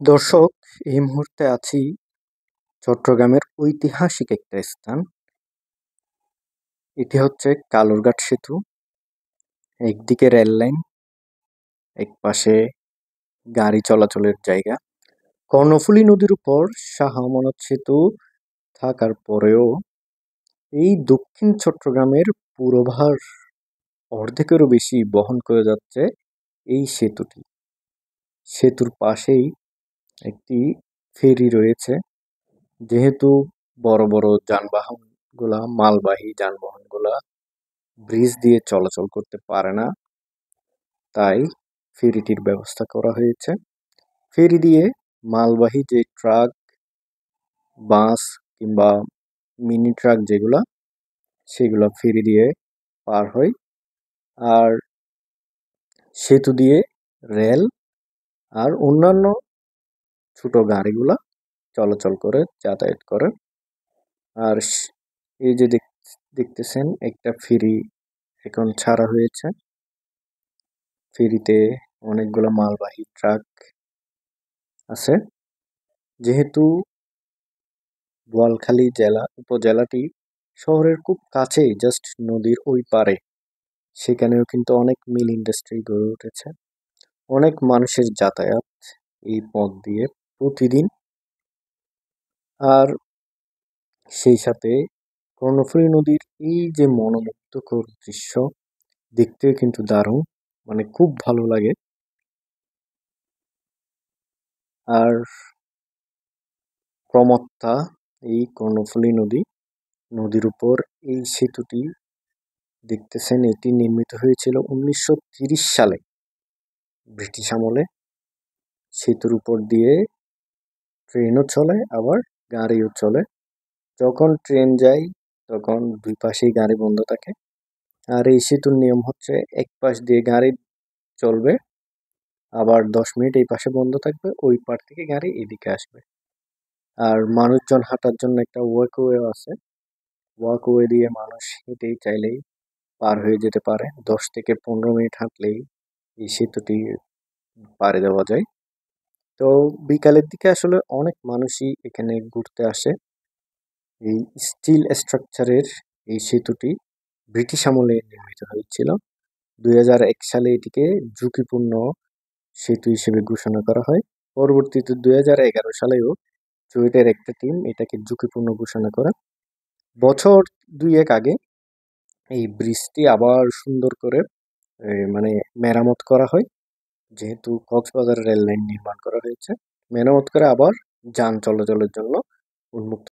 দর্শক, এই মুহূর্তে আছি চট্টগ্রামের ঐতিহাসিক একটা স্থান। এটি হচ্ছে কালুরঘাট সেতু। একদিকে রেল লাইন, এক পাশে গাড়ি চলাচলের জায়গা। কর্ণফুলী নদীর উপর শাহ আমানত সেতু থাকার পরেও এই দক্ষিণ চট্টগ্রামের পুরোভার অর্ধেকেরও বেশি বহন করে যাচ্ছে এই সেতুটি। সেতুর পাশেই একটি ফেরি রয়েছে। যেহেতু বড় বড় যানবাহনগুলা, মালবাহী যানবাহনগুলা ব্রিজ দিয়ে চলাচল করতে পারে না, তাই ফেরিটির ব্যবস্থা করা হয়েছে। ফেরি দিয়ে মালবাহী যে ট্রাক, বাস কিংবা মিনি ট্রাক যেগুলা, সেগুলা ফেরি দিয়ে পার হয়। আর সেতু দিয়ে রেল আর অন্যান্য ছোট গাড়িগুলা চলাচল করে, যাতায়াত করে। আর এই যে দেখতেছেন, একটা ফেরি এখন ছাড়া হয়েছে। ফেরিতে অনেকগুলো মালবাহী ট্রাক আছে। যেহেতু বোয়ালখালী উপজেলাটি শহরের খুব কাছেই, জাস্ট নদীর ওই পারে, সেখানেও কিন্তু অনেক মিল ইন্ডাস্ট্রি গড়ে উঠেছে। অনেক মানুষের যাতায়াত এই পথ দিয়ে প্রতিদিন। আর সেই সাথে কর্ণফুলী নদীর এই যে মনোমুগ্ধকর দৃশ্য, দেখতেও কিন্তু দারুণ, মানে খুব ভালো লাগে। আর প্রমত্তা এই কর্ণফুলী নদীর উপর এই সেতুটি দেখতেছেন, এটি নির্মিত হয়েছিল 1930 সালে, ব্রিটিশ আমলে। সেতুর উপর দিয়ে ট্রেনও চলে, আবার গাড়িও চলে। যখন ট্রেন যায় তখন দুই পাশেই গাড়ি বন্ধ থাকে। আর এই সেতুর নিয়ম হচ্ছে, এক পাশ দিয়ে গাড়ি চলবে, আবার 10 মিনিট এই পাশে বন্ধ থাকবে, ওই পার থেকে গাড়ি এদিকে আসবে। আর মানুষজন হাঁটার জন্য একটা ওয়াকওয়ে আছে। ওয়াকওয়ে দিয়ে মানুষ হেঁটেই চাইলেই পার হয়ে যেতে পারে। 10 থেকে 15 মিনিট হাঁটলেই এই সেতুটি পাড়ি দেওয়া যায়। তো বিকালের দিকে আসলে অনেক মানুষই এখানে ঘুরতে আসে। এই স্টিল স্ট্রাকচারের এই সেতুটি ব্রিটিশ আমলে নির্মিত হয়েছিল। 2001 সালে এটিকে ঝুঁকিপূর্ণ সেতু হিসেবে ঘোষণা করা হয়। পরবর্তীতে 2011 সালেও চুয়েটের একটা টিম এটাকে ঝুঁকিপূর্ণ ঘোষণা করে। বছর দুয়েক আগে এই ব্রিজটি আবার সুন্দর করে মানে মেরামত করা হয়। যেহেতু কক্সবাজার রেল লাইন নির্মাণ করা হয়েছে, মেরামত করে আবার যান চলাচলের জন্য উন্মুক্ত